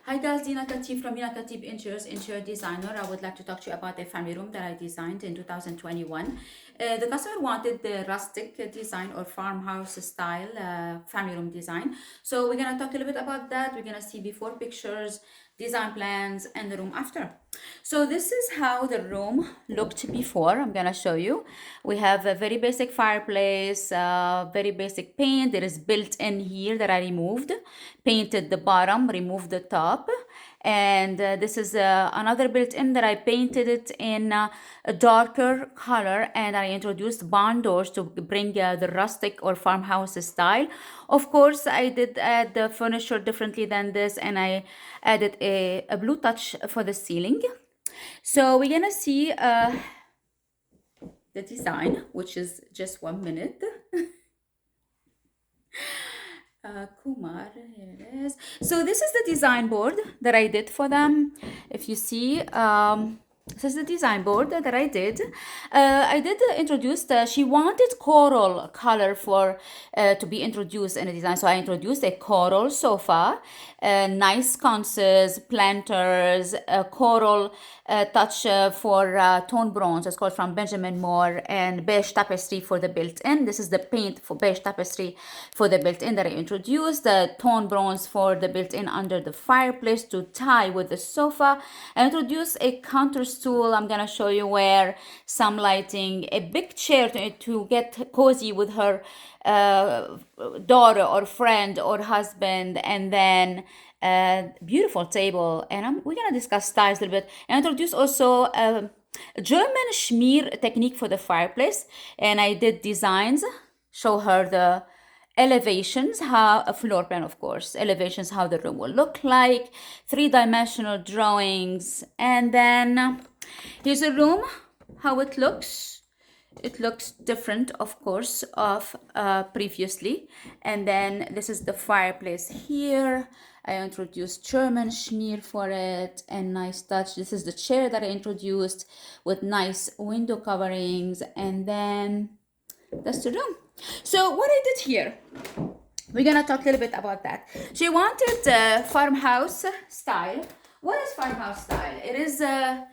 Hi guys, Dina Khatib from Dina Khatib Interior Designer. I would like to talk to you about a family room that I designed in 2021. The customer wanted the rustic design or farmhouse style family room design. So we're gonna talk a little bit about that. We're gonna see before pictures, design plans, and the room after. So this is how the room looked before. I'm gonna show you. We have a very basic fireplace, very basic paint. There is built in here that I removed, painted the bottom, removed the top. And this is another built-in that I painted it in a darker color, and I introduced barn doors to bring the rustic or farmhouse style. Of course, I did add the furniture differently than this, and I added a blue touch for the ceiling. So we're gonna see the design, which is just 1 minute. Kumar, here it is. So this is the design board that I did for them. If you see, this is the design board that I did. I did introduce, she wanted coral color for to be introduced in the design. So I introduced a coral sofa, nice sconces, planters, coral touch for tone bronze. It's called from Benjamin Moore, and beige tapestry for the built-in. This is the paint for beige tapestry for the built-in that I introduced. The tone bronze for the built-in under the fireplace to tie with the sofa. I introduced a counter stool. I'm gonna show you where some lighting, a big chair to get cozy with her daughter or friend or husband, and then beautiful table. And we're gonna discuss styles a little bit and introduce also German schmear technique for the fireplace. And I did designs, show her the elevations, how a floor plan, of course, elevations, how the room will look like, three-dimensional drawings, and then here's a room, how it looks. It looks different, of course, of previously. And then this is the fireplace here. I introduced German schmear for it and nice touch. This is the chair that I introduced with nice window coverings. And then that's the room. So what I did here, we're gonna talk a little bit about that. She wanted farmhouse style. What is farmhouse style? It is a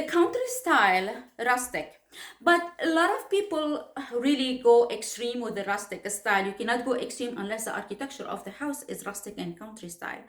country style rustic. But a lot of people really go extreme with the rustic style. You cannot go extreme unless the architecture of the house is rustic and country style.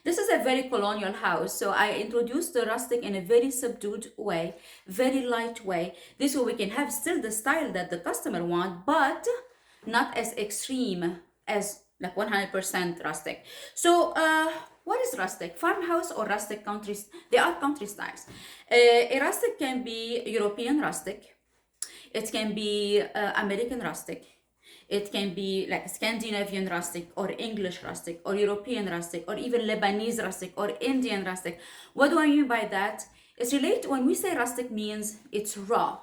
This is a very colonial house, so I introduced the rustic in a very subdued way, very light way. This way we can have still the style that the customer want, but not as extreme as like 100% rustic. So what is rustic? Farmhouse or rustic country? They are country styles. A rustic can be European rustic. It can be American rustic. It can be like Scandinavian rustic or English rustic or European rustic or even Lebanese rustic or Indian rustic. What do I mean by that? It's related, when we say rustic means it's raw.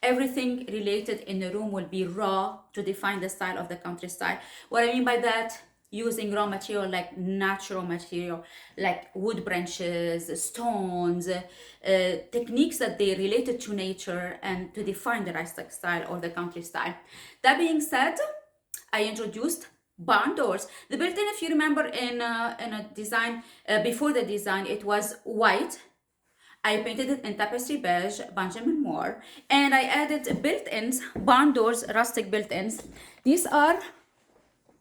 Everything related in the room will be raw to define the style of the country style. What I mean by that, using raw material like natural material, like wood branches, stones, techniques that they related to nature and to define the rustic style or the country style. That being said, I introduced barn doors. The built-in, if you remember in a design, before the design, it was white. I painted it in tapestry beige, Benjamin Moore, and I added built-ins, barn doors, rustic built-ins. These are,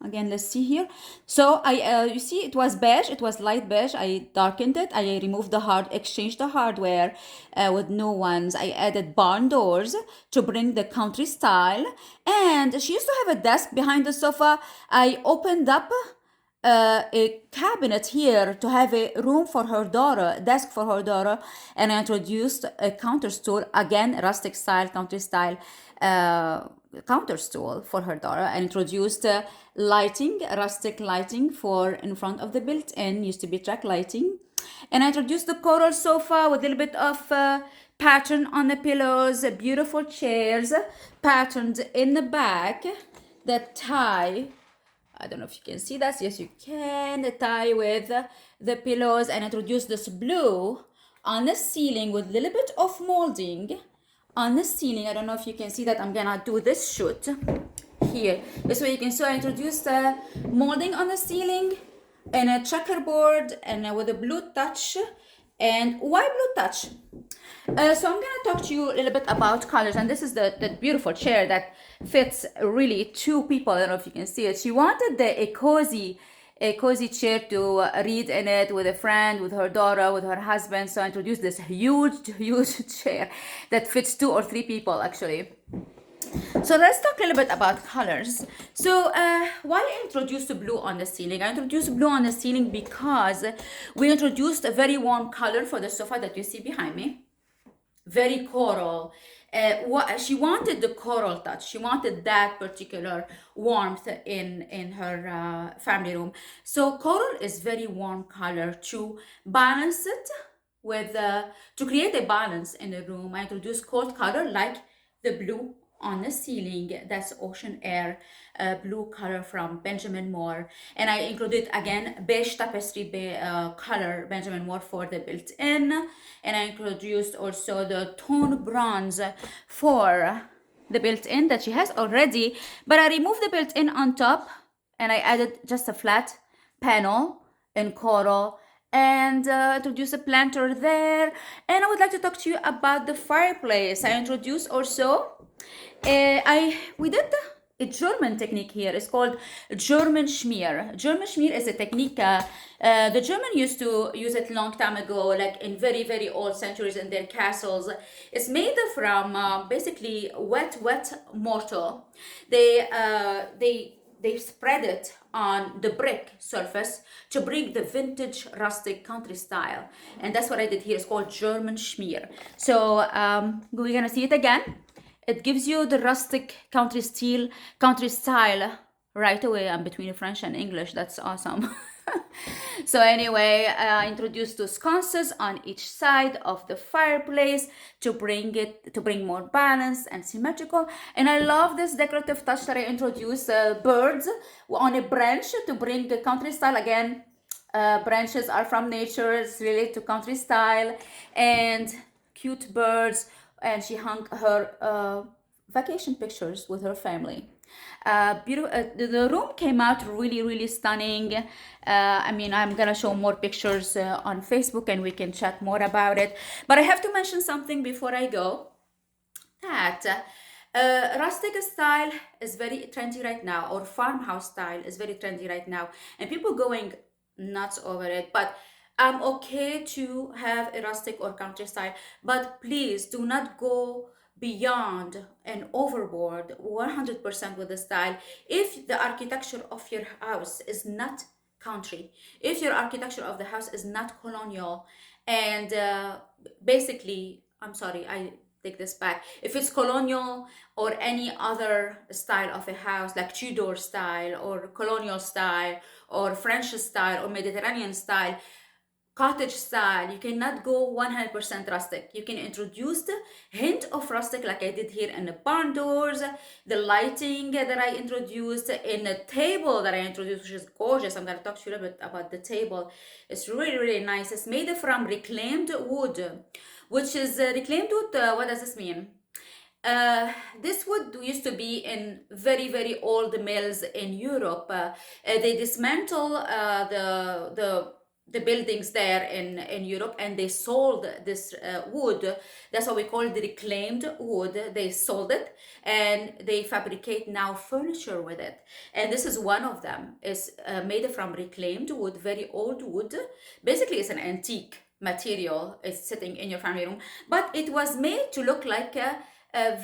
again, let's see here. So you see, it was beige, it was light beige. I darkened it. I removed exchanged the hardware with new ones. I added barn doors to bring the country style. And she used to have a desk behind the sofa. I opened up a cabinet here to have a room for her daughter, a desk for her daughter, and I introduced a counter stool, again, rustic style, country style counter stool for her daughter. I introduced lighting, rustic lighting for in front of the built-in, used to be track lighting. And I introduced the coral sofa with a little bit of pattern on the pillows, beautiful chairs, patterned in the back that tie. I don't know if you can see that. Yes, you can. The tie with the pillows, and introduce this blue on the ceiling with a little bit of molding on the ceiling. I don't know if you can see that. I'm gonna do this shoot here. This way you can see I introduced molding on the ceiling and a checkerboard and with a blue touch. And why blue touch? So I'm gonna talk to you a little bit about colors, and this is the beautiful chair that fits really two people. I don't know if you can see it. She wanted a cozy chair to read in it with a friend, with her daughter, with her husband. So I introduced this huge chair that fits two or three people actually. So let's talk a little bit about colors. So why I introduced blue on the ceiling? I introduced blue on the ceiling because we introduced a very warm color for the sofa that you see behind me. Very coral. She wanted the coral touch. She wanted that particular warmth in her family room. So coral is very warm color to balance it with to create a balance in the room. I introduced cold color like the blue on the ceiling. That's ocean air blue color from Benjamin Moore, and I included again beige tapestry color Benjamin Moore for the built-in, and I introduced also the tone bronze for the built-in that she has already, but I removed the built-in on top and I added just a flat panel in coral and introduce a planter there. And I would like to talk to you about the fireplace. I introduced also we did a German technique here. It's called German schmear. German schmear is a technique the German used to use it long time ago, like in very old centuries in their castles. It's made from basically wet mortar. They spread it on the brick surface to bring the vintage rustic country style, and that's what I did here. It's called German schmear. So we're gonna see it again. It gives you the rustic country style right away. I'm between French and English. That's awesome. So anyway, I introduced two sconces on each side of the fireplace to bring more balance and symmetrical. And I love this decorative touch that I introduced birds on a branch to bring the country style again. Branches are from nature, it's related to country style, and cute birds. And she hung her vacation pictures with her family. Beautiful. The room came out really stunning. I mean, I'm gonna show more pictures on Facebook and we can chat more about it. But I have to mention something before I go, that rustic style is very trendy right now, or farmhouse style is very trendy right now, and people going nuts over it. But I'm okay to have a rustic or country style, but please do not go beyond and overboard 100% with the style. If the architecture of your house is not country, if your architecture of the house is not colonial, and basically, I'm sorry, I take this back. If it's colonial or any other style of a house, like Tudor style or colonial style or French style or Mediterranean style, cottage style, you cannot go 100% rustic. You can introduce the hint of rustic like I did here in the barn doors, the lighting that I introduced in the table that I introduced, which is gorgeous. I'm going to talk to you a little bit about the table. It's really nice. It's made from reclaimed wood, which is reclaimed wood. What does this mean? This wood used to be in very old mills in Europe. They dismantle the buildings there in Europe, and they sold this wood. That's what we call the reclaimed wood. They sold it and they fabricate now furniture with it. And this is one of them. It's made from reclaimed wood, very old wood. Basically, it's an antique material. It's sitting in your family room, but it was made to look like a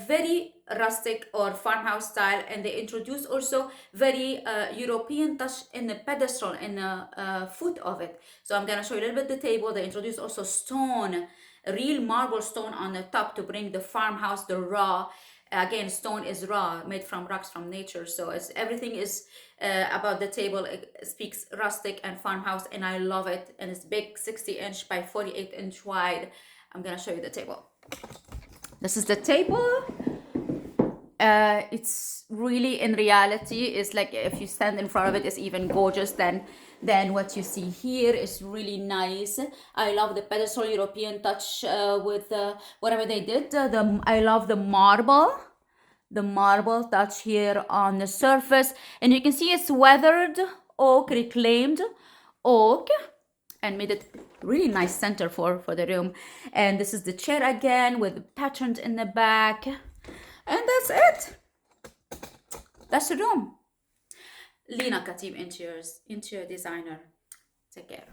very rustic or farmhouse style, and they introduced also very European touch in the pedestal, in the foot of it. So I'm gonna show you a little bit the table. They introduced also stone, real marble stone on the top to bring the farmhouse, the raw. Again, stone is raw, made from rocks from nature. So everything is about the table. It speaks rustic and farmhouse, and I love it. And it's big, 60-inch by 48-inch wide. I'm gonna show you the table. This is the table. It's really, in reality, it's like if you stand in front of it, it's even gorgeous than what you see here. It's really nice. I love the pedestal European touch with whatever they did. I love the marble touch here on the surface, and you can see it's weathered oak, reclaimed oak and made it really nice center for the room. And this is the chair again with patterns in the back. And that's it. That's the room. Lina Katib, interior designer. Take care.